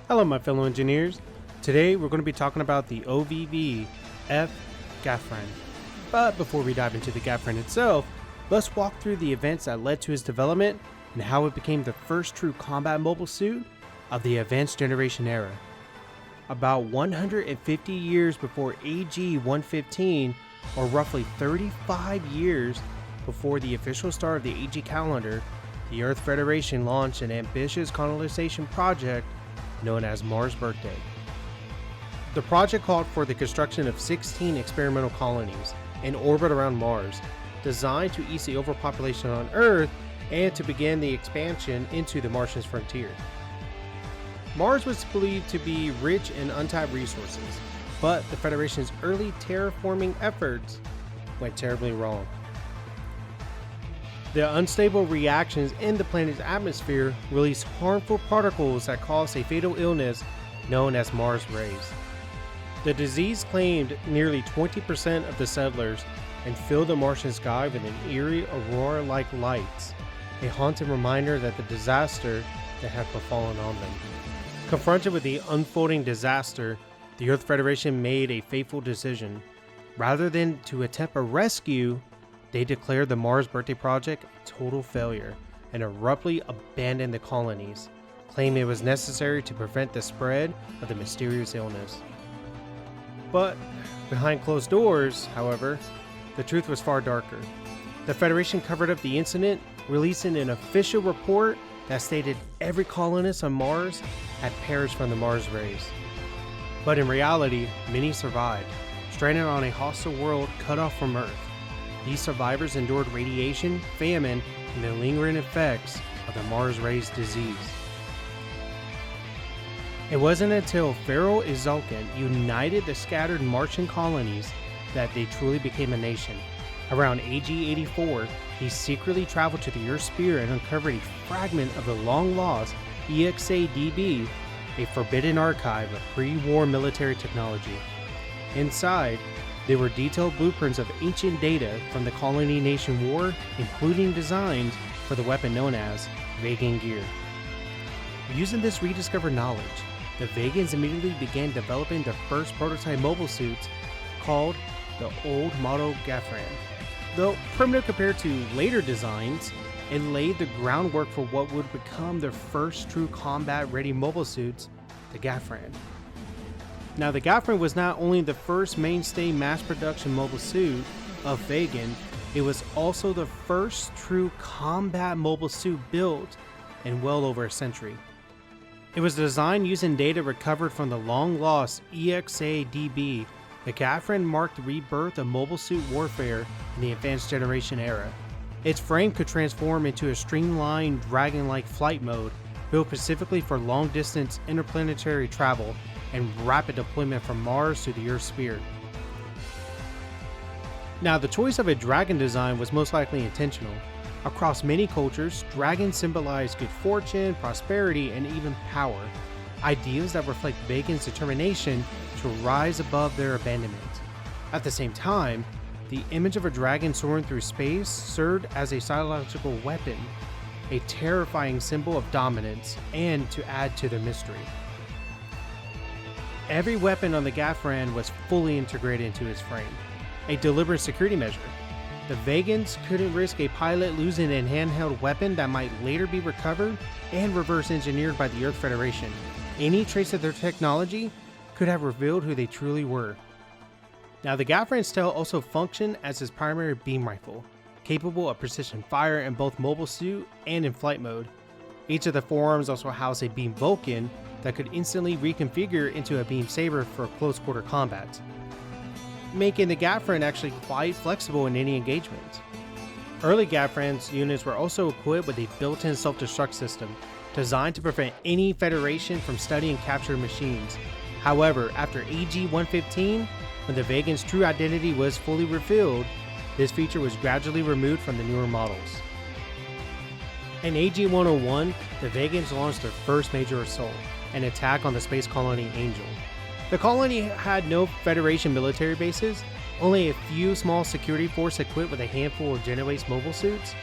Hello my fellow engineers. Today we're going to be talking about the OVV-F Gafron. But before we dive into the Gafron itself, let's walk through the events that led to his development and how it became the first true combat mobile suit of the Advanced Generation era. About 150 years before AG-115, or roughly 35 years before the official start of the AG calendar, the Earth Federation launched an ambitious colonization project known as Mars Birthday. The project called for the construction of 16 experimental colonies in orbit around Mars, designed to ease the overpopulation on Earth and to begin the expansion into the Martian frontier. Mars was believed to be rich in untapped resources, but the Federation's early terraforming efforts went terribly wrong. The unstable reactions in the planet's atmosphere released harmful particles that caused a fatal illness known as Mars rays. The disease claimed nearly 20% of the settlers and filled the Martian sky with an eerie aurora-like lights, a haunting reminder that the disaster that had befallen on them. Confronted with the unfolding disaster, the Earth Federation made a fateful decision. Rather than to attempt a rescue, they declared the Mars Birthday Project a total failure and abruptly abandoned the colonies, claiming it was necessary to prevent the spread of the mysterious illness. But behind closed doors, however, the truth was far darker. The Federation covered up the incident, releasing an official report that stated every colonist on Mars had perished from the Mars rays. But in reality, many survived, stranded on a hostile world cut off from Earth. These survivors endured radiation, famine, and the lingering effects of the Mars rays disease. It wasn't until Pharaoh Izalkin united the scattered Martian colonies that they truly became a nation. Around AG-84, he secretly traveled to the Earth's sphere and uncovered a fragment of the long-lost EXA-DB, a forbidden archive of pre-war military technology. Inside, there were detailed blueprints of ancient data from the Colony Nation War, including designs for the weapon known as Vegan gear. Using this rediscovered knowledge, the Vegans immediately began developing their first prototype mobile suits called the Old Model Gafran. Though primitive compared to later designs, it laid the groundwork for what would become their first true combat-ready mobile suits, the Gafran. Now, the Gaffron was not only the first mainstay mass production mobile suit of Vegan, it was also the first true combat mobile suit built in well over a century. It was designed using data recovered from the long-lost EXA-DB. The Gaffron marked the rebirth of mobile suit warfare in the Advanced Generation era. Its frame could transform into a streamlined dragon-like flight mode, built specifically for long-distance interplanetary travel and rapid deployment from Mars to the Earth's sphere. Now, the choice of a dragon design was most likely intentional. Across many cultures, dragons symbolize good fortune, prosperity, and even power, ideas that reflect Vegan's determination to rise above their abandonment. At the same time, the image of a dragon soaring through space served as a psychological weapon, a terrifying symbol of dominance, and to add to the mystery. Every weapon on the Gaffron was fully integrated into its frame, a deliberate security measure. The Vegans couldn't risk a pilot losing a handheld weapon that might later be recovered and reverse engineered by the Earth Federation. Any trace of their technology could have revealed who they truly were. Now, the Gaffron's tail also functioned as his primary beam rifle, capable of precision fire in both mobile suit and in flight mode. Each of the forearms also housed a beam Vulcan that could instantly reconfigure into a beam saber for close quarter combat, making the Gaffron actually quite flexible in any engagement. Early Gaffron's units were also equipped with a built-in self-destruct system designed to prevent any Federation from studying captured machines. However, after AG-115, when the Vegan's true identity was fully revealed, this feature was gradually removed from the newer models. In AG-101, the Vegans launched their first major assault, an attack on the space colony Angel. The colony had no Federation military bases, only a few small security forces equipped with a handful of Genoese mobile suits.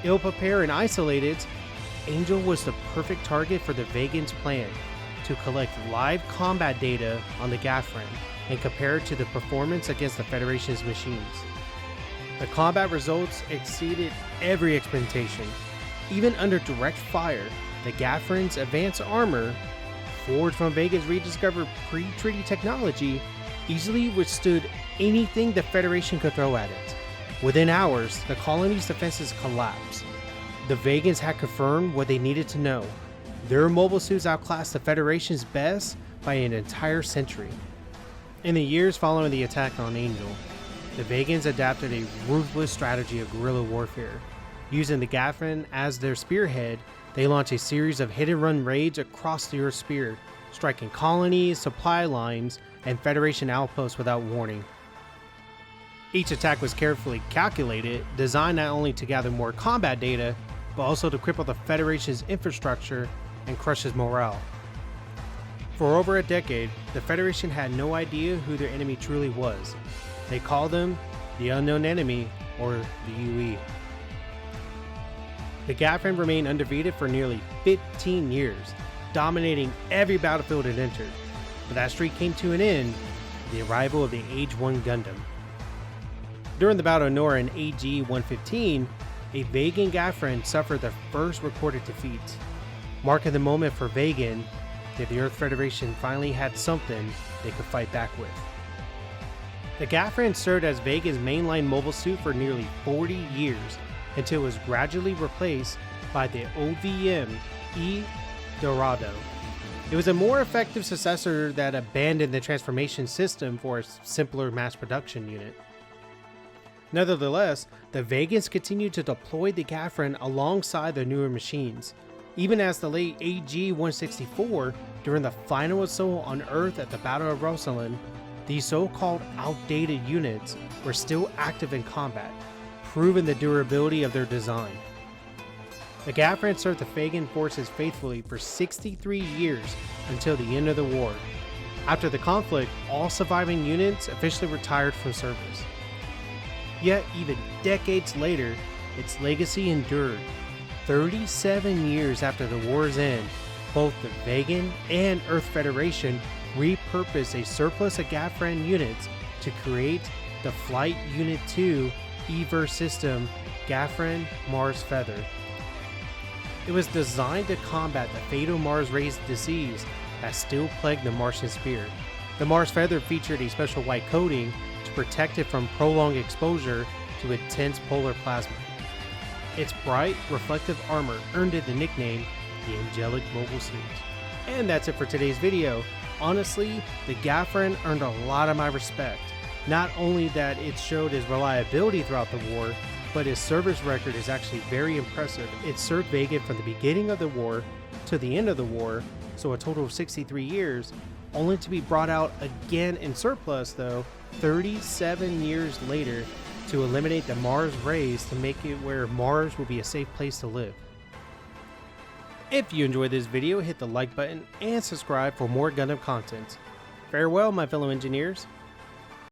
Ill-prepared and isolated, Angel was the perfect target for the Vegans' plan. to collect live combat data on the Gaffron and compare it to the performance against the Federation's machines. The combat results exceeded every expectation. Even under direct fire, the Gaffron's advanced armor, forged from Vega's rediscovered pre-treaty technology, easily withstood anything the Federation could throw at it. Within hours, the colony's defenses collapsed. The Vegans had confirmed what they needed to know. Their mobile suits outclassed the Federation's best by an entire century. In the years following the attack on Angel, the Vegans adapted a ruthless strategy of guerrilla warfare. Using the Gaffron as their spearhead, they launched a series of hit-and-run raids across the Earth's sphere, striking colonies, supply lines, and Federation outposts without warning. Each attack was carefully calculated, designed not only to gather more combat data, but also to cripple the Federation's infrastructure and crush its morale. For over a decade, the Federation had no idea who their enemy truly was. They called them the Unknown Enemy, or the UE. The Gaffron remained undefeated for nearly 15 years, dominating every battlefield it entered. But that streak came to an end with the arrival of the Age 1 Gundam. During the Battle of Nora in AG 115, a Vegan Gaffron suffered their first recorded defeat, marking the moment for Vegan that the Earth Federation finally had something they could fight back with. The Gaffron served as Vega's mainline mobile suit for nearly 40 years until it was gradually replaced by the OVM E Dorado. It was a more effective successor that abandoned the transformation system for a simpler mass production unit. Nevertheless, the Vegans continued to deploy the Gaffron alongside their newer machines. Even as the late AG 164, during the final assault on Earth at the Battle of Rosalind, these so-called outdated units were still active in combat, proving the durability of their design. The Gaffron served the Vegan forces faithfully for 63 years until the end of the war. After the conflict, all surviving units officially retired from service. Yet, even decades later, its legacy endured. 37 years after the war's end, both the Vegan and Earth Federation repurposed a surplus of Gaffron units to create the Flight Unit 2 EVER system Gaffron Mars Feather. It was designed to combat the fatal Mars-raised disease that still plagued the Martian sphere. The Mars Feather featured a special white coating to protect it from prolonged exposure to intense polar plasma. Its bright, reflective armor earned it the nickname the Angelic Mobile Suit. And that's it for today's video. Honestly, the Gaffron earned a lot of my respect. Not only that it showed its reliability throughout the war, but its service record is actually very impressive. It served Vega from the beginning of the war to the end of the war, so a total of 63 years, only to be brought out again in surplus though, 37 years later, to eliminate the Mars rays to make it where Mars will be a safe place to live. If you enjoyed this video, hit the like button and subscribe for more Gundam content. Farewell, my fellow engineers.